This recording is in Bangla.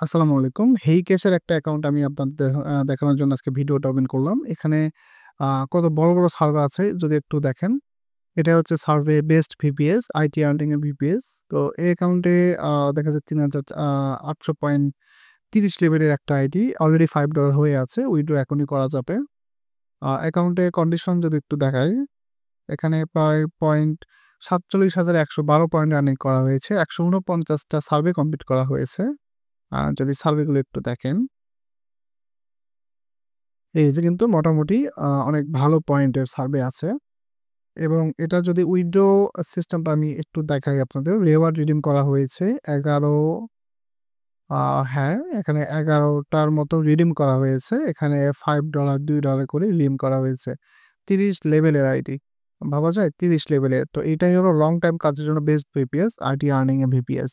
আসসালামু আলাইকুম। হেইকেসের একটা অ্যাকাউন্ট আমি আপনাদের দেখানোর জন্য আজকে ভিডিওটা ওপেন করলাম। এখানে কত বড়, বড় সার্ভে আছে যদি একটু দেখেন। এটা হচ্ছে survey best VPS, IT earning এর ভিপিএস। তো এই অ্যাকাউন্টে দেখা যায় 800.30 লেভেলের একটা আইডি অলরেডি $5 হয়ে আছে। উইথড্র এখনই করা যাবে। অ্যাকাউন্টের কন্ডিশন যদি একটু দেখাই, এখানে প্রায় 47,112 পয়েন্ট আর্নিং করা হয়েছে। 149 টা সার্ভে কমপ্লিট করা হয়েছে। যদি সার্ভেগুলো একটু দেখেন, এই যে কিন্তু মোটামুটি অনেক ভালো পয়েন্টের সার্ভে আছে এবং এটা যদি উইথড্র সিস্টেমটা আমি একটু দেখাই আপনাদের। রিওয়ার্ড রিডিম করা হয়েছে 11, হ্যাঁ, এখানে 11 টার মতো রিডিম করা হয়েছে। এখানে $5, $2 করে রিডিম করা হয়েছে। 30 লেভেলের আইডি। ভাবা যায় 30 লেভেলের। তো এটাই হলো লং টাইম কাজের জন্য best VPS, IT earning A VPS.